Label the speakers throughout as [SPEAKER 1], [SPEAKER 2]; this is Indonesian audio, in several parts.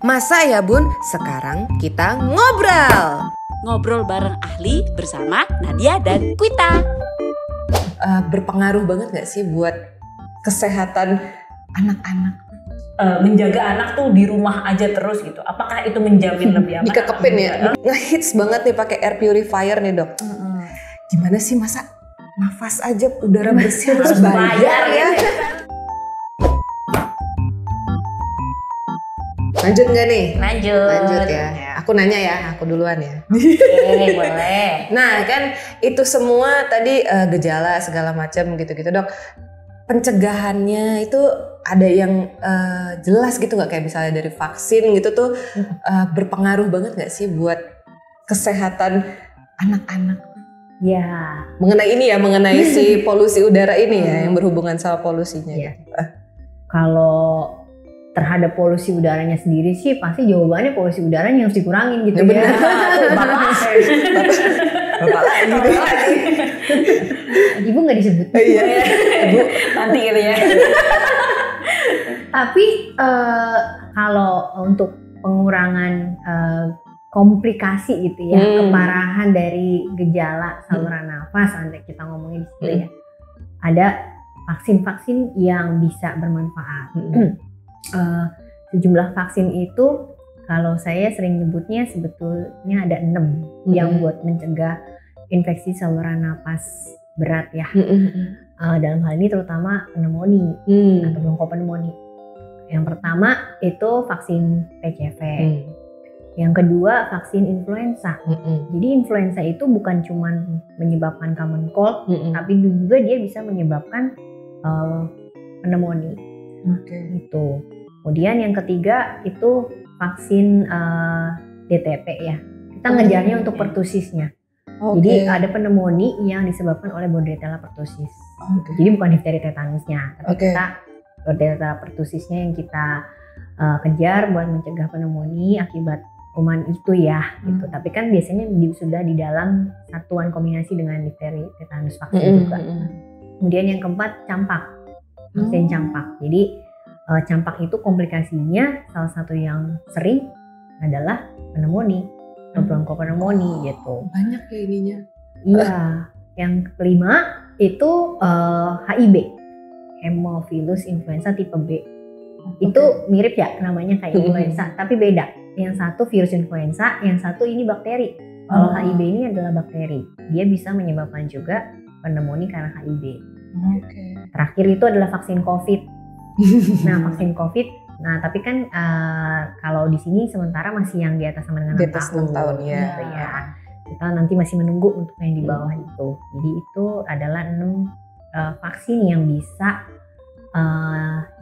[SPEAKER 1] Masa ya bun, sekarang kita ngobrol.
[SPEAKER 2] Ngobrol bareng ahli bersama Nadia dan Quita.
[SPEAKER 1] Berpengaruh banget gak sih buat kesehatan anak-anak?
[SPEAKER 3] Menjaga anak tuh di rumah aja terus gitu. Apakah itu menjamin lebih aman?
[SPEAKER 1] Dikekepin ya, ngehits banget nih pakai air purifier nih dok. Gimana sih masa nafas aja udara bersih harus bayar ya? Lanjut nggak nih?
[SPEAKER 3] Lanjut
[SPEAKER 1] ya. Aku nanya ya, aku duluan ya.
[SPEAKER 3] Oke, boleh.
[SPEAKER 1] Nah kan itu semua tadi gejala segala macam gitu-gitu dok. Pencegahannya itu ada yang jelas gitu nggak, kayak misalnya dari vaksin gitu tuh berpengaruh banget nggak sih buat kesehatan anak-anak?
[SPEAKER 3] Ya.
[SPEAKER 1] Mengenai si polusi udara ini ya, yang berhubungan sama polusinya.
[SPEAKER 4] Ya.
[SPEAKER 1] Gitu.
[SPEAKER 4] Kalau terhadap polusi udaranya sendiri sih pasti jawabannya polusi udaranya harus dikurangin gitu
[SPEAKER 1] ya. Bapak lagi.
[SPEAKER 4] Ibu nggak disebut.
[SPEAKER 1] Iya. Ibu
[SPEAKER 3] Nanti gitu ya.
[SPEAKER 4] Tapi kalau untuk pengurangan komplikasi gitu ya, keparahan dari gejala saluran nafas, nanti kita ngomongin di situ ya. Ada vaksin-vaksin yang bisa bermanfaat. Sejumlah vaksin itu kalau saya sering nyebutnya sebetulnya ada 6 yang buat mencegah infeksi saluran napas berat ya. Dalam hal ini terutama pneumonia atau bronkopneumonia. Yang pertama itu vaksin PCV. Yang kedua vaksin influenza. Jadi influenza itu bukan cuma menyebabkan common cold, tapi juga dia bisa menyebabkan pneumonia. Gitu. Kemudian yang ketiga itu vaksin DTP ya. Kita ngejarnya untuk pertusisnya. Jadi ada pneumonia yang disebabkan oleh Bordetella pertussis. Jadi bukan difteri tetanusnya, tapi kita Bordetella pertussisnya yang kita kejar buat mencegah pneumonia akibat kuman itu ya. Gitu. Tapi kan biasanya sudah di dalam satuan kombinasi dengan difteri tetanus vaksin juga. Kemudian yang keempat campak, vaksin campak. Jadi campak itu komplikasinya salah satu yang sering adalah pneumonia atau bronkopneumonia gitu.
[SPEAKER 1] Banyak ya ininya.
[SPEAKER 4] Iya. Yang kelima itu HIB, Haemophilus influenza tipe B. Itu mirip ya namanya kayak influenza, tapi beda. Yang satu virus influenza, yang satu ini bakteri. Kalau HIB ini adalah bakteri. Dia bisa menyebabkan juga pneumonia karena HIB. Terakhir itu adalah vaksin COVID. Nah vaksin COVID, tapi kan kalau di sini sementara masih yang di atas sama dengan 6 tahun
[SPEAKER 1] ya.
[SPEAKER 4] Gitu ya. Kita nanti masih menunggu untuk yang di bawah itu. Jadi itu adalah 6 vaksin yang bisa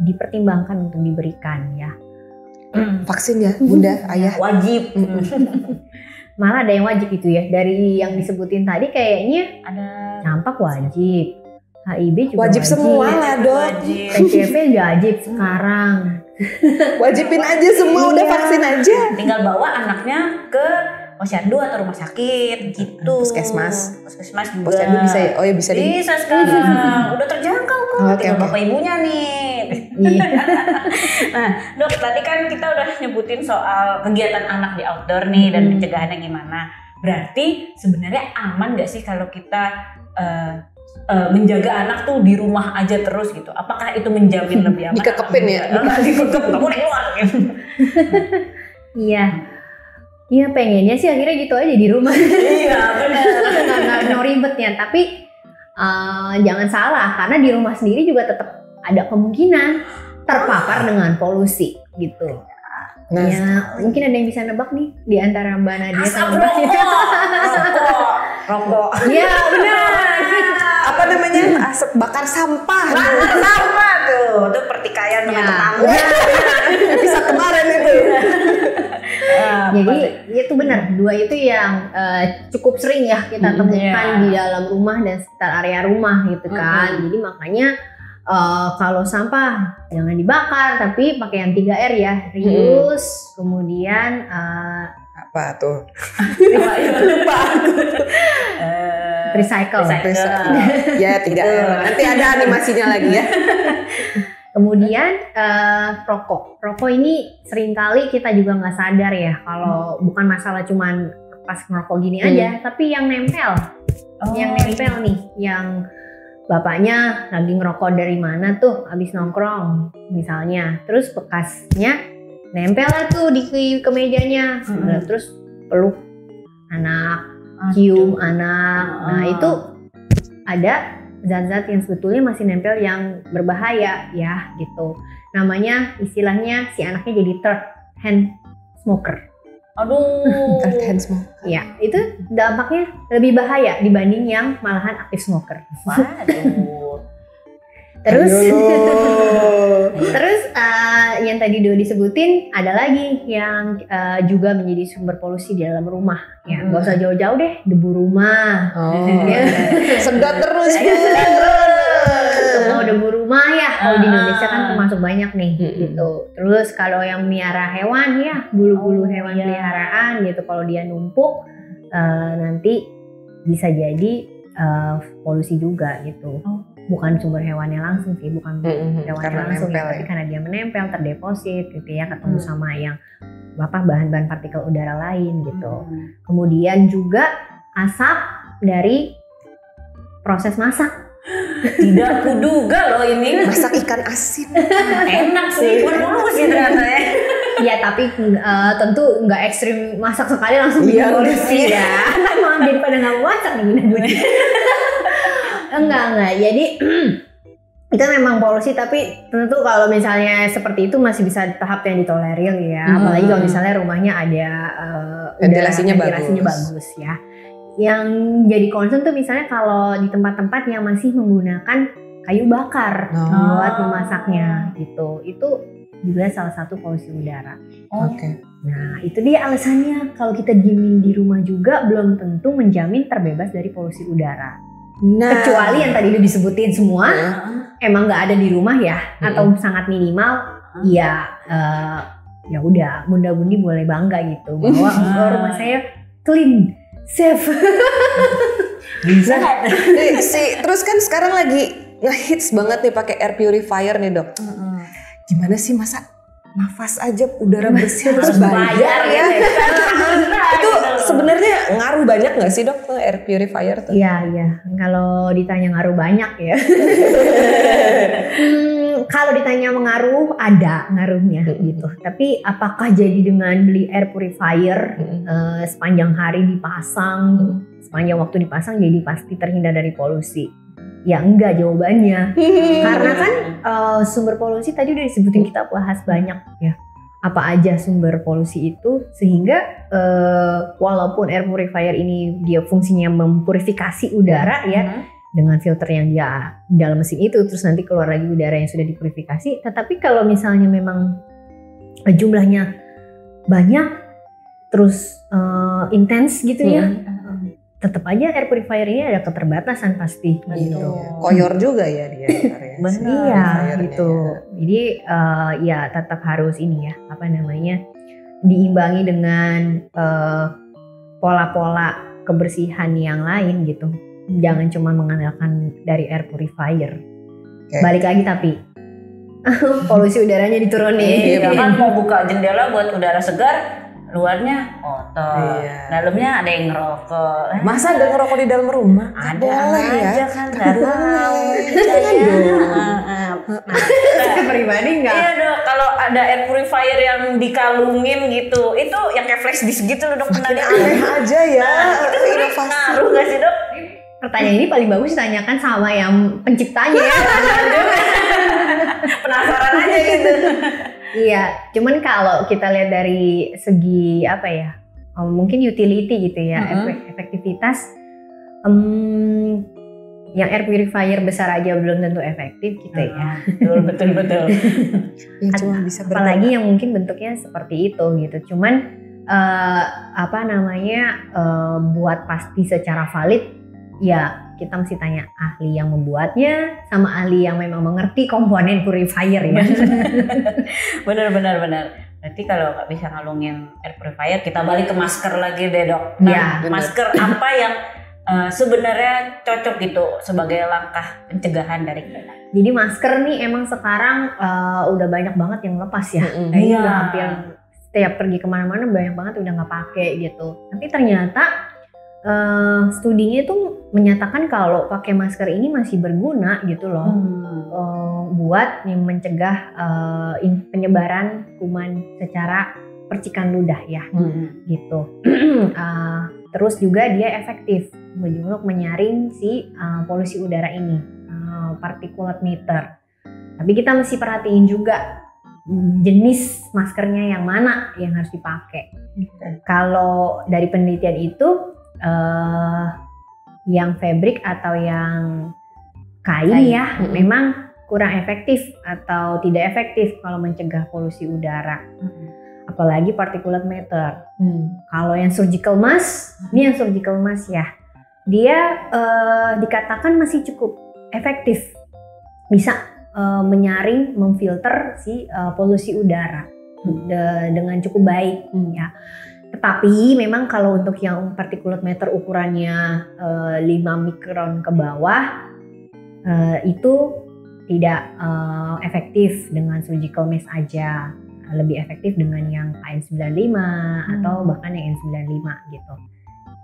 [SPEAKER 4] dipertimbangkan untuk diberikan ya.
[SPEAKER 1] Vaksin ya bunda, ayah.
[SPEAKER 3] Wajib.
[SPEAKER 4] Malah ada yang wajib itu ya. Dari yang disebutin tadi kayaknya
[SPEAKER 3] Ada
[SPEAKER 4] campak wajib. HIB juga
[SPEAKER 1] Wajib semua lah dok.
[SPEAKER 4] PCV wajib sekarang.
[SPEAKER 1] Wajibin aja semua, udah vaksin aja.
[SPEAKER 3] Tinggal bawa anaknya ke posyandu atau rumah sakit gitu.
[SPEAKER 1] Puskesmas
[SPEAKER 3] juga.
[SPEAKER 1] Posyandu bisa ya? Oh ya bisa.
[SPEAKER 3] Bisa sekarang. Udah terjangkau kok. Tinggal bapak ibunya nih. Nah dok, tadi kan kita udah nyebutin soal kegiatan anak di outdoor nih dan pencegahannya gimana. Berarti sebenarnya aman gak sih kalau kita menjaga anak tuh di rumah aja terus gitu? Apakah itu menjamin lebih aman?
[SPEAKER 1] Dikekepin ya?
[SPEAKER 3] Dikekep, kamu keluar gitu.
[SPEAKER 4] Iya pengennya sih akhirnya gitu aja di rumah.
[SPEAKER 3] Iya benar.
[SPEAKER 4] No ribetnya, tapi jangan salah karena di rumah sendiri juga tetap ada kemungkinan terpapar dengan polusi gitu.
[SPEAKER 1] Nah,
[SPEAKER 4] ya mungkin ada yang bisa nebak nih di antara Mbak Nadia sama Mbak
[SPEAKER 3] Rokok.
[SPEAKER 4] Iya benar.
[SPEAKER 1] Apa namanya? Asap bakar sampah.
[SPEAKER 3] Sampah tuh. Itu pertikaian dengan tetangga.
[SPEAKER 1] Bisa kemarin itu.
[SPEAKER 4] Jadi itu benar, 2 itu yang cukup sering ya kita temukan di dalam rumah dan sekitar area rumah gitu kan. Jadi makanya kalau sampah jangan dibakar tapi pakai yang 3R ya, reuse, kemudian
[SPEAKER 1] apa tuh?
[SPEAKER 3] Lupa aku.
[SPEAKER 4] Recycle.
[SPEAKER 1] Ya 3R. Nanti ada animasinya lagi ya.
[SPEAKER 4] Kemudian rokok ini seringkali kita juga nggak sadar ya kalau bukan masalah cuman pas ngerokok gini aja, tapi yang nempel, nih, yang bapaknya lagi ngerokok dari mana tuh, abis nongkrong misalnya, terus bekasnya nempel lah tuh di kemejanya, terus peluk anak, cium anak, nah itu ada zat-zat yang sebetulnya masih nempel yang berbahaya ya gitu. Namanya istilahnya si anaknya jadi third hand smoker.
[SPEAKER 3] Aduh.
[SPEAKER 1] Third hand smoker.
[SPEAKER 4] Ya, itu dampaknya lebih bahaya dibanding yang malahan aktif smoker.
[SPEAKER 3] Waduh.
[SPEAKER 4] Terus yang tadi udah disebutin ada lagi yang juga menjadi sumber polusi di dalam rumah. Ya, nggak usah jauh-jauh deh, debu rumah.
[SPEAKER 1] Sedot terus.
[SPEAKER 4] Mau debu rumah ya, kalau di Indonesia kan termasuk banyak nih gitu. Terus kalau yang miara hewan ya, bulu-bulu hewan peliharaan gitu, kalau dia numpuk nanti bisa jadi polusi juga gitu. Bukan sumber hewannya langsung sih, bukan hewannya langsung ya, tapi karena dia menempel, terdeposit gitu ya, ketemu sama yang bahan-bahan partikel udara lain gitu. Kemudian juga asap dari proses masak.
[SPEAKER 3] Tidak kuduga loh ini.
[SPEAKER 1] Masak ikan asin.
[SPEAKER 3] Enak sih, polusi ternyata ya.
[SPEAKER 4] Ya tapi tentu nggak ekstrim masak sekali langsung bikin polusi ya. Malah daripada nggak masak nih. Enggak. Jadi itu memang polusi, tapi tentu kalau misalnya seperti itu masih bisa tahap yang ditolerir ya. Apalagi kalau misalnya rumahnya ada
[SPEAKER 1] ventilasinya
[SPEAKER 4] bagus ya. Yang jadi concern tuh misalnya kalau di tempat-tempat yang masih menggunakan kayu bakar buat memasaknya gitu. Itu juga salah satu polusi udara.
[SPEAKER 1] Oke.
[SPEAKER 4] Nah, itu dia alasannya kalau kita diemin di rumah juga belum tentu menjamin terbebas dari polusi udara.
[SPEAKER 1] Nah,
[SPEAKER 4] kecuali yang tadi udah disebutin semua emang nggak ada di rumah ya, atau sangat minimal, ya udah bunda-bunda boleh bangga gitu bahwa rumah saya clean, safe.
[SPEAKER 1] Bisa. Terus kan sekarang lagi ngehits banget nih pakai air purifier nih dok. Gimana sih masa nafas aja udara bersih harus bayar ya? Itu sebenarnya ngaruh banyak nggak sih dok air purifier tuh?
[SPEAKER 4] Iya. Kalau ditanya ngaruh banyak ya. Kalau ditanya mengaruh, ada ngaruhnya gitu. Tapi apakah jadi dengan beli air purifier sepanjang hari dipasang, sepanjang waktu dipasang jadi pasti terhindar dari polusi? Ya enggak jawabannya. Karena kan sumber polusi tadi udah disebutin, kita bahas banyak ya. Apa aja sumber polusi itu, sehingga walaupun air purifier ini dia fungsinya mempurifikasi udara ya, dengan filter yang dia dalam mesin itu, terus nanti keluar lagi udara yang sudah dipurifikasi. Tetapi kalau misalnya memang jumlahnya banyak terus intens gitu ya, tetap aja air purifier ini ada keterbatasan pasti gitu.
[SPEAKER 1] Koyor juga ya dia.
[SPEAKER 4] Iya gitu. Jadi ya tetap harus ini ya, diimbangi dengan pola-pola kebersihan yang lain gitu. Jangan cuma mengandalkan dari air purifier. Balik lagi tapi polusi udaranya diturunin.
[SPEAKER 3] Kan mau buka jendela buat udara segar, luarnya kotor, dalamnya ada yang ngerokok.
[SPEAKER 1] Masa ada ngerokok di dalam rumah?
[SPEAKER 3] Ada
[SPEAKER 1] aja
[SPEAKER 3] kan, nggak tahu.
[SPEAKER 4] Saya pribadi nggak.
[SPEAKER 3] Iya dok, kalau ada air purifier yang dikalungin gitu, itu yang kayak flash disk gitu loh dok.
[SPEAKER 1] Aneh aja ya.
[SPEAKER 3] Itu inovasi. Ngaruh nggak sih dok?
[SPEAKER 4] Pertanyaan ini paling bagus ditanyakan sama yang penciptanya ya.
[SPEAKER 3] Penasaran aja gitu.
[SPEAKER 4] Iya, cuman kalau kita lihat dari segi mungkin utility gitu ya, efektivitas, yang air purifier besar aja belum tentu efektif gitu ya.
[SPEAKER 3] Betul.
[SPEAKER 1] Ya, cuma bisa
[SPEAKER 4] apalagi yang mungkin bentuknya seperti itu gitu. Cuman buat pasti secara valid, ya kita mesti tanya ahli yang membuatnya sama ahli yang memang mengerti komponen purifier ya.
[SPEAKER 3] Benar. Berarti kalau nggak bisa ngalungin air purifier, kita balik ke masker lagi deh dok. Nah, masker apa yang sebenarnya cocok gitu sebagai langkah pencegahan dari kita?
[SPEAKER 4] Jadi masker nih emang sekarang udah banyak banget yang lepas ya. Kayaknya udah hampir setiap pergi kemana-mana banyak banget udah nggak pakai gitu. Tapi ternyata studinya itu menyatakan kalau pakai masker ini masih berguna gitu loh, buat mencegah penyebaran kuman secara percikan ludah ya, gitu. Terus juga dia efektif untuk menyaring si polusi udara ini, particulate matter. Tapi kita mesti perhatiin juga jenis maskernya yang mana yang harus dipakai. Kalau dari penelitian itu yang fabric atau yang kain ya memang kurang efektif atau tidak efektif kalau mencegah polusi udara. Apalagi particulate matter. Kalau yang surgical mask, ini yang surgical mask ya, dia dikatakan masih cukup efektif, bisa menyaring, memfilter si polusi udara dengan cukup baik ya. Tetapi memang kalau untuk yang particulate matter ukurannya 5 mikron ke bawah itu tidak efektif dengan surgical mask aja. Lebih efektif dengan yang KN95 atau bahkan yang N95 gitu.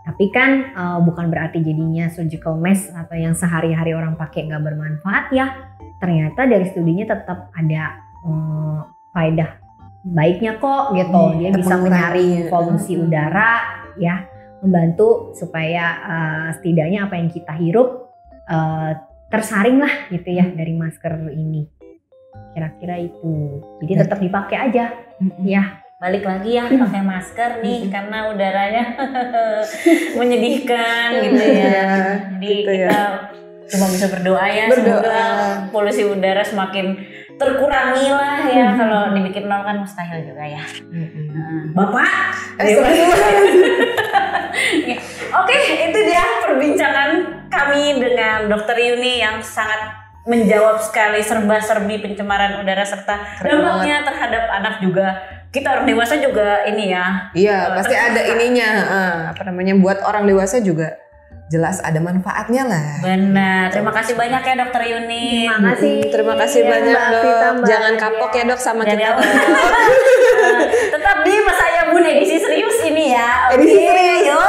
[SPEAKER 4] Tapi kan bukan berarti jadinya surgical mask atau yang sehari-hari orang pakai nggak bermanfaat ya. Ternyata dari studinya tetap ada faedah baiknya kok gitu. Dia bisa menyaring polusi udara ya, membantu supaya setidaknya apa yang kita hirup tersaring lah gitu ya dari masker ini. Kira-kira itu. Jadi tetap dipakai aja. Ya,
[SPEAKER 3] balik lagi ya pakai masker nih karena udaranya menyedihkan gitu ya. Jadi
[SPEAKER 1] gitu
[SPEAKER 3] kita cuma bisa berdoa ya semoga polusi udara semakin terkurangi lah ya. Kalau dibikin nol kan mustahil juga ya. Bapak. Oke, itu dia perbincangan kami dengan Dr. Yuni yang sangat menjawab sekali serba-serbi pencemaran udara serta dampaknya terhadap anak juga. Kita orang dewasa juga ini ya.
[SPEAKER 1] Iya, pasti ada ininya. Buat orang dewasa juga jelas ada manfaatnya lah.
[SPEAKER 3] Benar. Terima kasih banyak ya Dr. Yuni.
[SPEAKER 1] Terima kasih banyak Dok. Jangan kapok ya Dok sama kita.
[SPEAKER 3] Tetap di Mas Ayah Bun edisi serius ini ya.
[SPEAKER 1] Edisi serius.